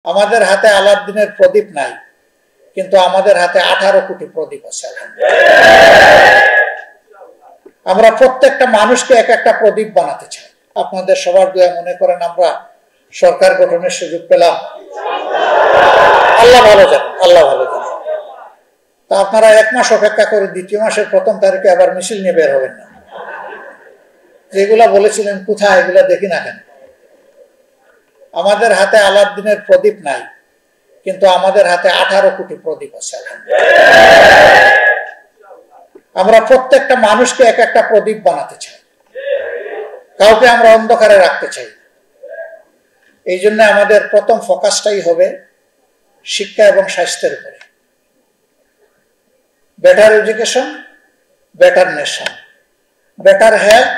আমাদের হাতে আলাদিনের প্রদীপ নাই, কিন্তু আমাদের হাতে 18 কোটি প্রদীপ আছে। আমরা প্রত্যেকটা মানুষকে এক একটা প্রদীপ বানাতে চাই। আপনাদের সবার দোয়া মনে করেন আমরা সরকার গঠনের সুযোগ পেলাম। আল্লাহ ভালো জানেন, আল্লাহ ভালো জানেন। তা আপনারা 1 মাস অপেক্ষা করে 2য় মাসের 1ম তারিখে আবার মিছিল নিয়ে বের হবেন না। যেগুলা বলেছিলেন কোথায়, এগুলা দেখি না কেন। আমাদের হাতে আলাদিনের প্রদীপ নাই, কিন্তু আমাদের হাতে 18 কোটি প্রদীপ আছে। আমরা প্রত্যেকটা মানুষকে এক একটা প্রদীপ বানাতে চাই, কাউকে আমরা অন্ধকারে রাখতে চাই। এই জন্য আমাদের প্রথম ফোকাসটাই হবে শিক্ষা এবং স্বাস্থ্যের উপরে। Better education, better nation, better health,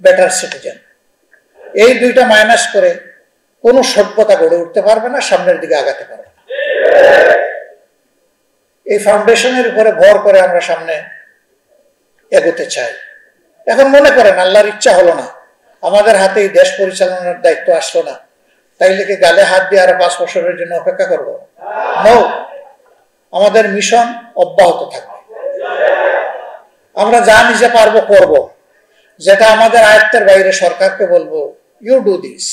better citizen. এই দুইটা মাইনাস করে কোনো সভ্যতা গড়ে উঠতে পারবে না, সামনের দিকে আগাতে পারবে না। এই ফাউন্ডেশনের উপরে ভর করে আমরা সামনে এগোতে চাই। এখন মনে করেন আল্লাহর ইচ্ছা হলো না, আমাদের হাতে এই দেশ পরিচালনার দায়িত্ব আসলো না, তাইলে কি গালে হাত দিয়ে আরো 5 বছরের জন্য অপেক্ষা করবো? নো, আমাদের মিশন অব্যাহত থাকবে। আমরা যা নিজে পারবো করব, যেটা আমাদের আয়ত্তের বাইরে সরকারকে বলবো ইউ ডু দিস,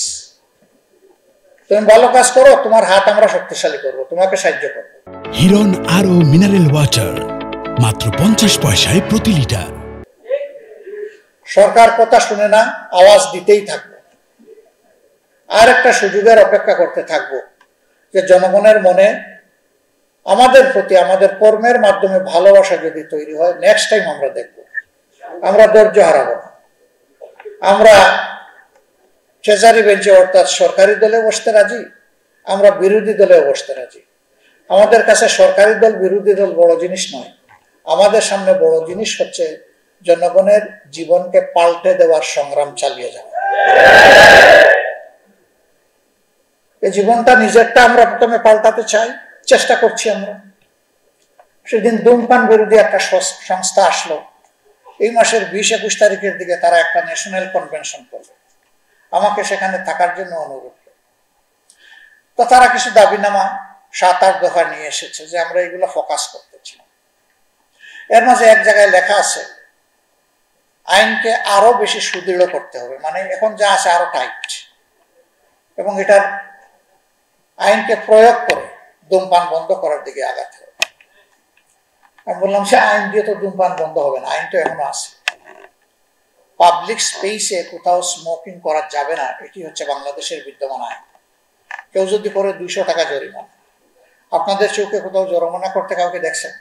তুমি ভালো কাজ করো, তোমার হাত আমরা শক্তিশালী করবো, তোমাকে সাহায্য করবো। হিরন আরো মিনারেল ওয়াটার মাত্র 50 পয়সায় প্রতি লিটার। সরকার কথা শুনে না, আওয়াজ দিতেই থাকবো। আর একটা সুযোগের অপেক্ষা করতে থাকবো, যে জনগণের মনে আমাদের প্রতি আমাদের কর্মের মাধ্যমে ভালোবাসা যদি তৈরি হয়, নেক্সট টাইম আমরা দেখব। আমরা ধৈর্য হারাবো না। আমরা ট্রেজারি বেঞ্চে অর্থাৎ সরকারি দলে বসতে রাজি, আমরা বিরোধী দলেও বসতে রাজি। আমাদের কাছে সরকারি দল বিরোধী দল বড় জিনিস নয়। আমাদের সামনে বড় জিনিস হচ্ছে জনগণের জীবনকে পাল্টে দেওয়ার সংগ্রাম চালিয়ে যাওয়া। এই জীবনটা নিজেরটা আমরা প্রথমে পাল্টাতে চাই, চেষ্টা করছি আমরা। সেদিন ধূমপান বিরোধী একটা সংস্থা আসলো, এই মাসের 20-21 তারিখের দিকে তারা একটা ন্যাশনাল কনভেনশন করবে, আমাকে সেখানে থাকার জন্য অনুরোধ করবে। তো তারা কিছু দাবিনামা 7-8 দফা নিয়ে এসেছে যে আমরা এগুলো ফোকাস করতে চাই। এর মাঝে এক জায়গায় লেখা আছে আইনকে আরো বেশি সুদৃঢ় করতে হবে, মানে এখন যা আছে আরো টাইট, এবং এটার আইনকে প্রয়োগ করে ধূমপান বন্ধ করার দিকে আগাতে হবে। আমি বললাম সে আইন দিয়ে তো ধূমপান বন্ধ হবে না, আইন তো এখনো আছে। পাবলিক স্পেসে কোথাও স্মোকিং করা যাবে না, এটি হচ্ছে বাংলাদেশের বিদ্যমান আইন। কেউ যদি করে 200 টাকা জরিমানা। আপনাদের চৌকে কোথাও জরিমানা করতে কাউকে দেখছেন?